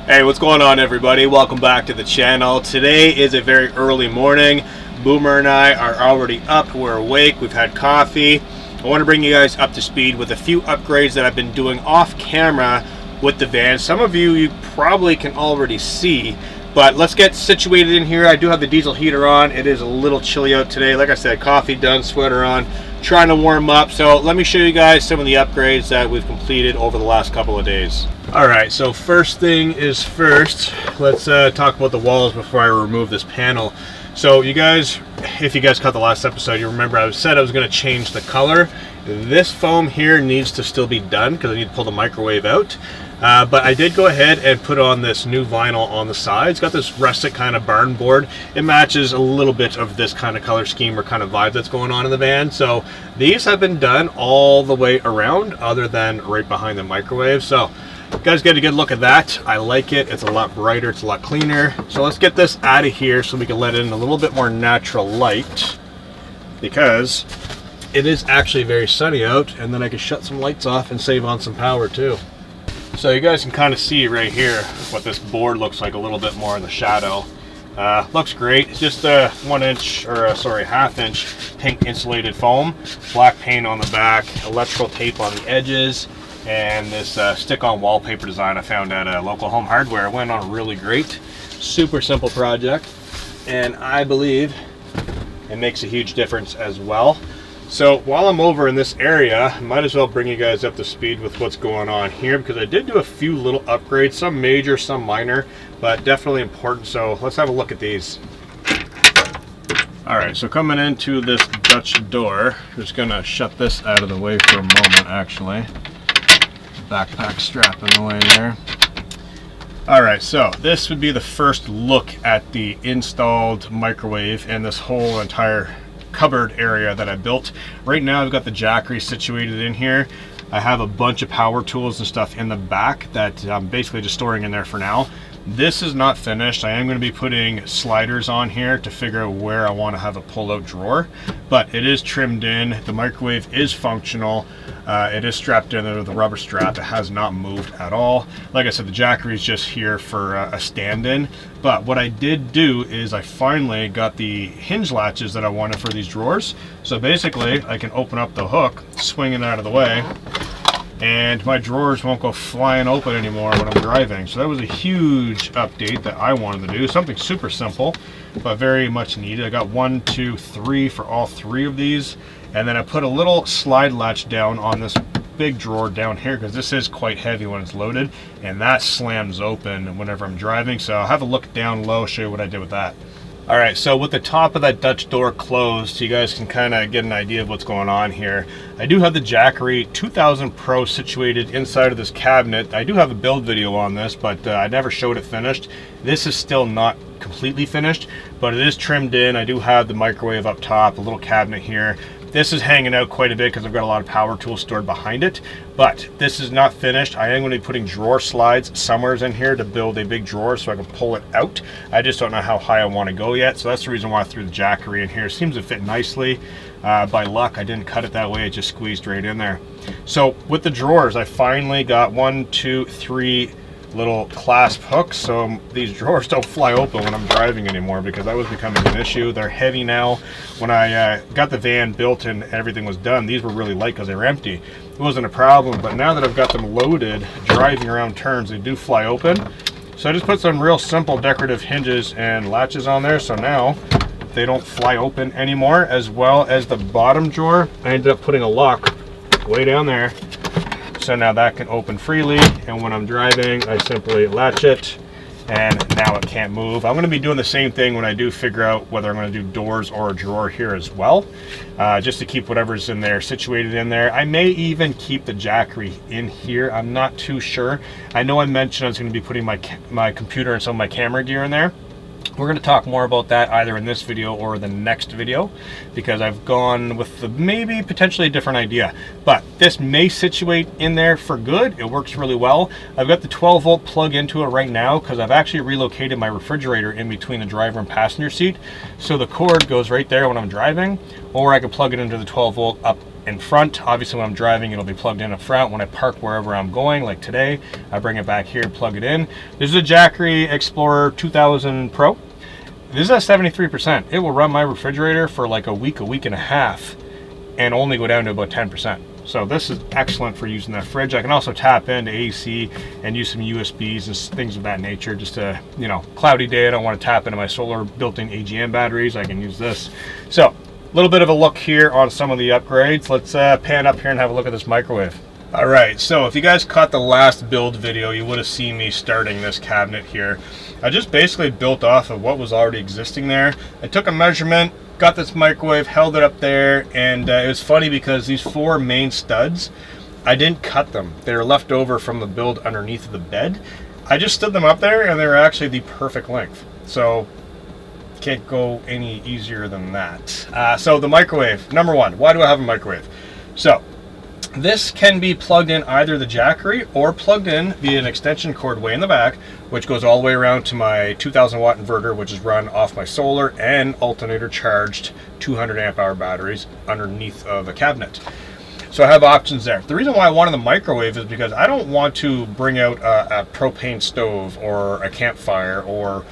Hey, what's going on, everybody? Welcome back to the channel. Today is a very early morning. Boomer and I are already up. We're awake. We've had coffee. I want to bring you guys up to speed with a few upgrades that I've been doing off camera with the van. Some of you probably can already see, but let's get situated in here. I do have the diesel heater on. It is a little chilly out today. Like I said, coffee done, sweater on, trying to warm up. So let me show you guys some of the upgrades that we've completed over the last couple of days. All right, so first thing is first, let's talk about the walls before I remove this panel. So you guys, if you guys caught the last episode, you remember I said I was going to change the color. This foam here needs to still be done because I need to pull the microwave out. But I did go ahead and put on this new vinyl on the side. It's got this rustic kind of barn board. It matches a little bit of this kind of color scheme or kind of vibe that's going on in the van. So these have been done all the way around other than right behind the microwave. So you guys get a good look at that. I like it. It's a lot brighter. It's a lot cleaner. So let's get this out of here so we can let in a little bit more natural light, because it is actually very sunny out, and then I can shut some lights off and save on some power too. So you guys can kind of see right here what this board looks like a little bit more in the shadow. Looks great. It's just a 1 inch, or half inch pink insulated foam, black paint on the back, electrical tape on the edges, and this stick-on wallpaper design I found at a local home hardware. It went on really great. Super simple project, and I believe it makes a huge difference as well. So while I'm over in this area, I might as well bring you guys up to speed with what's going on here, because I did do a few little upgrades, some major, some minor, but definitely important. So let's have a look at these. All right, so coming into this Dutch door, I'm just gonna shut this out of the way for a moment actually. Backpack strap in the way there. All right, so this would be the first look at the installed microwave and this whole entire cupboard area that I built. Right now I've got the Jackery situated in here. I have a bunch of power tools and stuff in the back that I'm basically just storing in there for now. This is not finished. I am going to be putting sliders on here to figure out where I want to have a pull-out drawer, but it is trimmed in. The microwave is functional. It is strapped in with a rubber strap. It has not moved at all. Like I said, the Jackery is just here for a stand-in, but what I did do is I finally got the hinge latches that I wanted for these drawers. So basically I can open up the hook, swing it out of the way, and my drawers won't go flying open anymore when I'm driving. So that was a huge update that I wanted to do. Something super simple, but very much needed. I got 1, 2, 3 for all 3 of these. And then I put a little slide latch down on this big drawer down here, because this is quite heavy when it's loaded, and that slams open whenever I'm driving. So I'll have a look down low, show you what I did with that. All right, so with the top of that Dutch door closed, you guys can kind of get an idea of what's going on here. I do have the Jackery 2000 Pro situated inside of this cabinet. I do have a build video on this, but I never showed it finished. This is still not completely finished, but it is trimmed in. I do have the microwave up top, a little cabinet here. This is hanging out quite a bit because I've got a lot of power tools stored behind it, but this is not finished. I am going to be putting drawer slides somewhere in here to build a big drawer so I can pull it out. I just don't know how high I want to go yet, so that's the reason why I threw the Jackery in here. It seems to fit nicely. By luck, I didn't cut it that way. It just squeezed right in there. So with the drawers, I finally got 1, 2, 3 little clasp hooks, so these drawers don't fly open when I'm driving anymore, because that was becoming an issue. They're heavy now. When I got the van built and everything was done, these were really light because they were empty. It wasn't a problem, but now that I've got them loaded, driving around turns, they do fly open. So I just put some real simple decorative hinges and latches on there, so now they don't fly open anymore. As well as the bottom drawer, I ended up putting a lock way down there, so now that can open freely, and when I'm driving I simply latch it, and now it can't move. I'm going to be doing the same thing when I do figure out whether I'm going to do doors or a drawer here as well, just to keep whatever's in there situated in there. I may even keep the Jackery in here. I'm not too sure. I know I mentioned I was going to be putting my computer and some of my camera gear in there. We're going to talk more about that either in this video or the next video, because I've gone with the maybe potentially a different idea. But this may situate in there for good. It works really well. I've got the 12-volt plug into it right now because I've actually relocated my refrigerator in between the driver and passenger seat. So the cord goes right there when I'm driving, or I can plug it into the 12-volt up in front. Obviously when I'm driving, it'll be plugged in up front. When I park wherever I'm going, like today, I bring it back here, plug it in. This is a Jackery Explorer 2000 Pro. This is at 73%. It will run my refrigerator for like a week and a half and only go down to about 10%. So this is excellent for using that fridge. I can also tap into AC and use some USBs and things of that nature. Just a, you know, cloudy day, I don't want to tap into my solar built-in AGM batteries. I can use this. So a little bit of a look here on some of the upgrades. Let's pan up here and have a look at this microwave. All right, so if you guys caught the last build video, you would have seen me starting this cabinet here. I just basically built off of what was already existing there. I took a measurement, got this microwave, held it up there, and it was funny because these 4 main studs, I didn't cut them. They were left over from the build underneath of the bed. I just stood them up there and they were actually the perfect length. So can't go any easier than that. So the microwave, number one, why do I have a microwave? So this can be plugged in either the Jackery or plugged in via an extension cord way in the back, which goes all the way around to my 2000 watt inverter, which is run off my solar and alternator charged 200 amp hour batteries underneath of a cabinet. So I have options there. The reason why I wanted the microwave is because I don't want to bring out a propane stove or a campfire or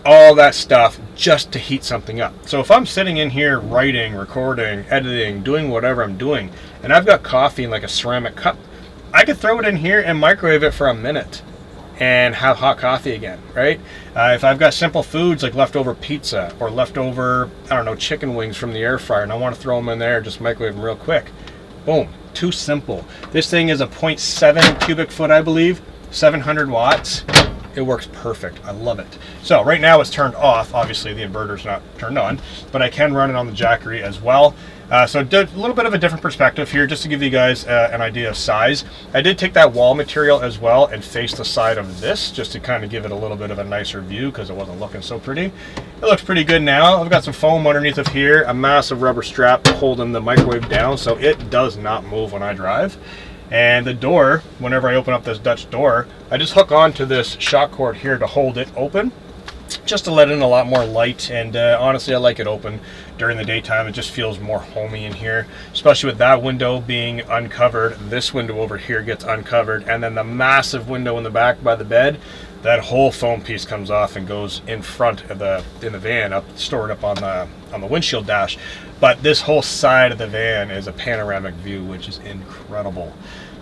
all that stuff just to heat something up. So if I'm sitting in here writing, recording, editing, doing whatever I'm doing, and I've got coffee in like a ceramic cup, I could throw it in here and microwave it for a minute and have hot coffee again, right? If I've got simple foods like leftover pizza or leftover, I don't know, chicken wings from the air fryer and I want to throw them in there, just microwave them real quick. Boom, too simple. This thing is a 0.7 cubic foot, I believe, 700 watts. It works perfect. I love it. So right now it's turned off. Obviously the inverter's not turned on, but I can run it on the Jackery as well. So a little bit of a different perspective here just to give you guys an idea of size. I did take that wall material as well and face the side of this just to kind of give it a little bit of a nicer view because it wasn't looking so pretty. It looks pretty good now. I've got some foam underneath of here, a massive rubber strap holding the microwave down so it does not move when I drive. And the door, whenever I open up this Dutch door, I just hook onto this shock cord here to hold it open, just to let in a lot more light. And honestly, I like it open during the daytime. It just feels more homey in here, especially with that window being uncovered. This window over here gets uncovered, and then the massive window in the back by the bed, that whole foam piece comes off and goes in front of in the van, up stored up on the windshield dash. But this whole side of the van is a panoramic view, which is incredible.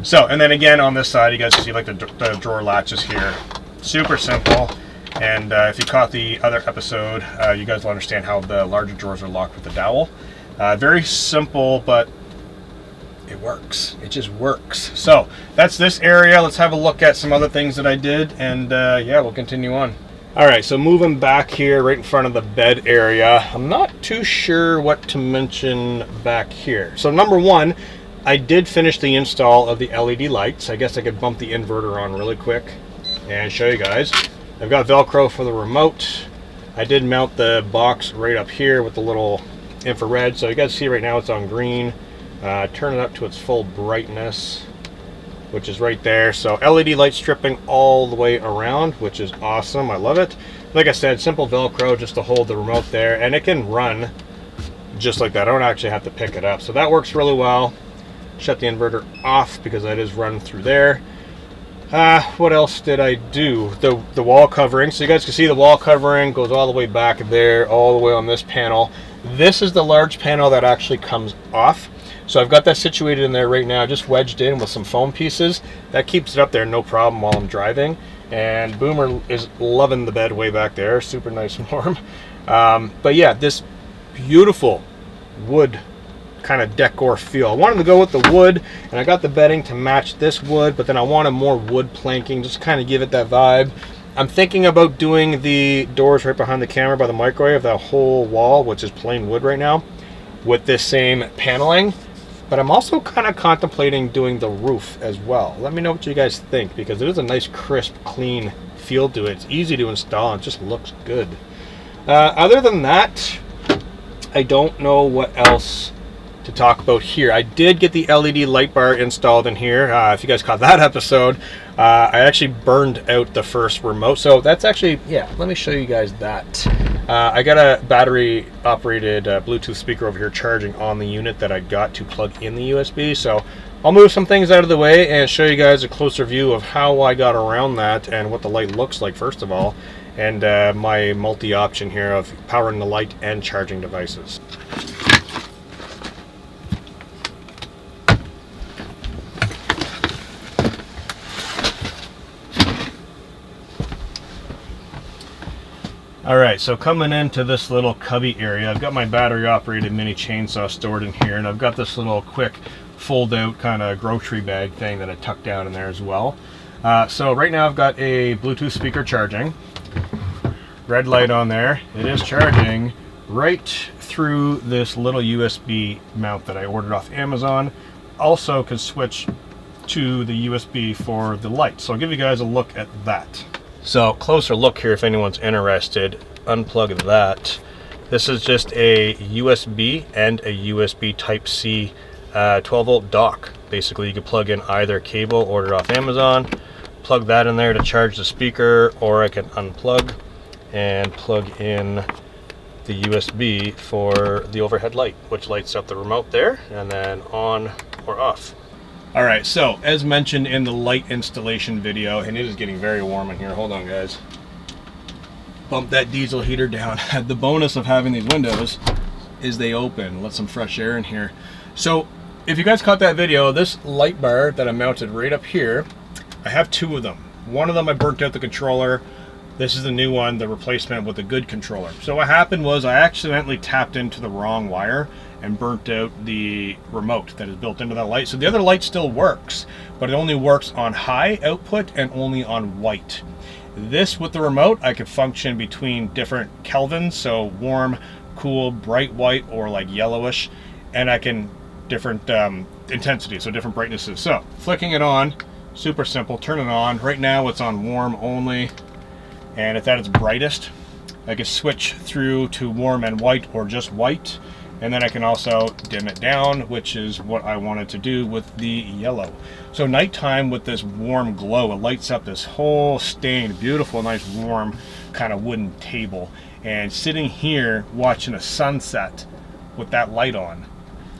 So, and then again on this side, you guys can see like the drawer latches here. Super simple. And if you caught the other episode, you guys will understand how the larger drawers are locked with the dowel. Very simple, but it works. It just works. So that's this area. Let's have a look at some other things that I did, and yeah, we'll continue on. All right, so moving back here right in front of the bed area, I'm not too sure what to mention back here. So number one, I did finish the install of the LED lights. I guess I could bump the inverter on really quick and show you guys. I've got Velcro for the remote. I did mount the box right up here with the little infrared. So you guys see right now it's on green. Turn it up to its full brightness, which is right there. So LED light stripping all the way around, which is awesome. I love it. Like I said, simple Velcro just to hold the remote there, and it can run just like that. I don't actually have to pick it up. So that works really well. Shut the inverter off because that is run through there. What else did I do? The wall covering. So you guys can see the wall covering goes all the way back there, all the way on this panel. This is the large panel that actually comes off. So I've got that situated in there right now, just wedged in with some foam pieces. That keeps it up there, no problem while I'm driving. And Boomer is loving the bed way back there, super nice and warm. But yeah, this beautiful wood kind of decor feel. I wanted to go with the wood, and I got the bedding to match this wood, but then I wanted more wood planking, just kind of give it that vibe. I'm thinking about doing the doors right behind the camera by the microwave, that whole wall, which is plain wood right now, with this same paneling. But I'm also kind of contemplating doing the roof as well. Let me know what you guys think, because it is a nice, crisp, clean feel to it. It's easy to install and it just looks good. Other than that, I don't know what else to talk about here. I did get the LED light bar installed in here. If you guys caught that episode, I actually burned out the first remote. So that's actually, yeah, let me show you guys that. I got a battery operated Bluetooth speaker over here charging on the unit that I got to plug in the USB. So I'll move some things out of the way and show you guys a closer view of how I got around that and what the light looks like first of all, and my multi-option here of powering the light and charging devices. Alright, so coming into this little cubby area, I've got my battery operated mini chainsaw stored in here, and I've got this little quick fold out kind of grocery bag thing that I tucked down in there as well. So right now I've got a Bluetooth speaker charging, red light on there. It is charging right through this little USB mount that I ordered off Amazon. Also can switch to the USB for the light. So I'll give you guys a look at that. So closer look here if anyone's interested. Unplug that. This is just a USB and a USB Type-C 12-volt dock. Basically you can plug in either cable ordered off Amazon, plug that in there to charge the speaker, or I can unplug and plug in the USB for the overhead light, which lights up the remote there and then on or off. Alright, so as mentioned in the light installation video, and it is getting very warm in here, hold on guys, bump that diesel heater down. The bonus of having these windows is they open, let some fresh air in here. So if you guys caught that video, this light bar that I mounted right up here, I have two of them. One of them I burnt out the controller. This is the new one, the replacement with a good controller. So what happened was I accidentally tapped into the wrong wire and burnt out the remote that is built into that light. So the other light still works, but it only works on high output and only on white. This with the remote, I could function between different kelvins, so warm, cool, bright white, or like yellowish, and I can different intensity, so different brightnesses. So flicking it on, super simple, turn it on. Right now it's on warm only, and if at its brightest, I can switch through to warm and white or just white. And then I can also dim it down, which is what I wanted to do with the yellow. So nighttime with this warm glow, it lights up this whole stained, beautiful, nice, warm kind of wooden table. And sitting here watching a sunset with that light on,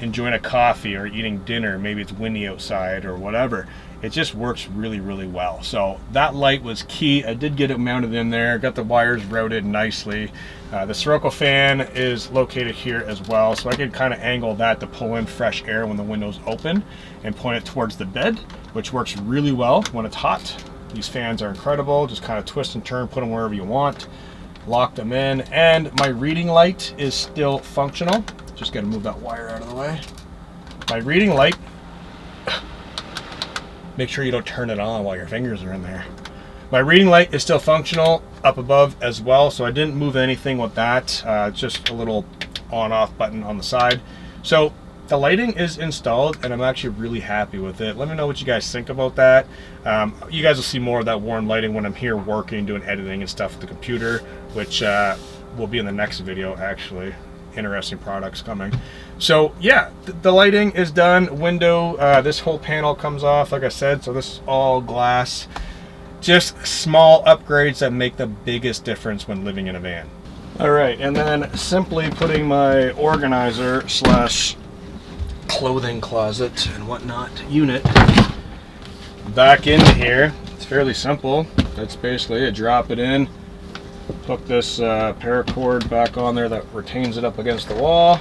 enjoying a coffee or eating dinner, maybe it's windy outside or whatever, it just works really, really well. So that light was key. I did get it mounted in there, got the wires routed nicely. The Sirocco fan is located here as well, so I can kind of angle that to pull in fresh air when the window's open and point it towards the bed, which works really well when it's hot. These fans are incredible. Just kind of twist and turn, put them wherever you want, lock them in, and my reading light is still functional. Just got to move that wire out of the way. My reading light, make sure you don't turn it on while your fingers are in there. My reading light is still functional up above as well, so I didn't move anything with that. Just a little on-off button on the side. So the lighting is installed, and I'm actually really happy with it. Let me know what you guys think about that. You guys will see more of that warm lighting when I'm here working, doing editing and stuff with the computer, which will be in the next video actually. Interesting products coming. So yeah, the lighting is done. Window, this whole panel comes off, like I said, so this is all glass. Just small upgrades that make the biggest difference when living in a van. All right, and then simply putting my organizer slash clothing closet and whatnot unit back into here. It's fairly simple. That's basically it. Drop it in, hook this paracord back on there that retains it up against the wall,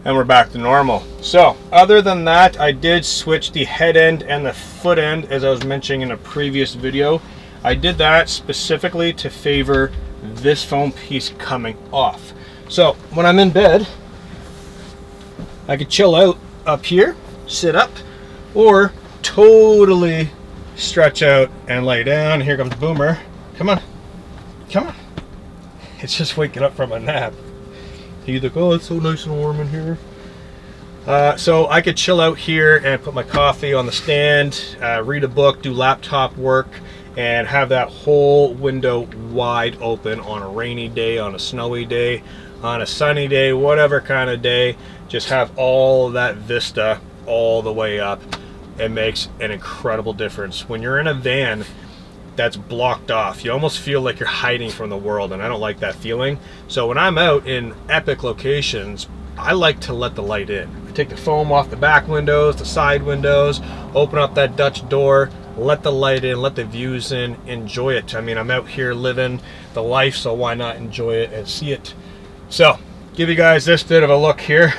and we're back to normal. So other than that, I did switch the head end and the foot end, as I was mentioning in a previous video. I did that specifically to favor this foam piece coming off. So when I'm in bed, I could chill out up here, sit up, or totally stretch out and lay down. Here comes Boomer. Come on, come on. It's just waking up from a nap. He's like, oh, it's so nice and warm in here. So I could chill out here and put my coffee on the stand, read a book, do laptop work, and have that whole window wide open on a rainy day, on a snowy day, on a sunny day, whatever kind of day. Just have all that vista all the way up. It makes an incredible difference. When you're in a van, that's blocked off. You almost feel like you're hiding from the world, and I don't like that feeling. So when I'm out in epic locations, I like to let the light in. I take the foam off the back windows, the side windows, open up that Dutch door, let the light in, let the views in, enjoy it. I mean, I'm out here living the life, so why not enjoy it and see it? So, give you guys this bit of a look here.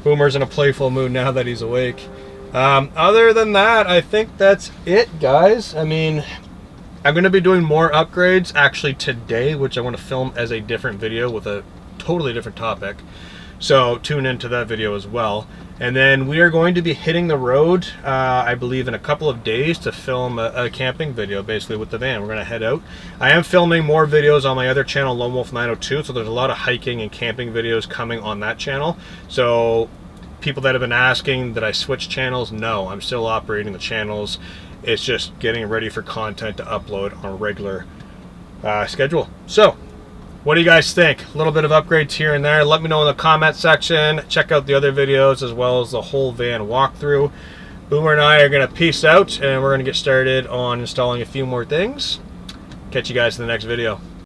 Boomer's in a playful mood now that he's awake. Other than that, I think that's it, guys. I mean, I'm going to be doing more upgrades actually today, which I want to film as a different video with a totally different topic. So tune into that video as well. And then we are going to be hitting the road, I believe, in a couple of days to film a camping video, basically, with the van. We're going to head out. I am filming more videos on my other channel, Lone Wolf 902, so there's a lot of hiking and camping videos coming on that channel. So people that have been asking that I switch channels, no, I'm still operating the channels. It's just getting ready for content to upload on a regular schedule. So, what do you guys think? A little bit of upgrades here and there. Let me know in the comment section. Check out the other videos as well as the whole van walkthrough. Boomer and I are going to peace out, and we're going to get started on installing a few more things. Catch you guys in the next video.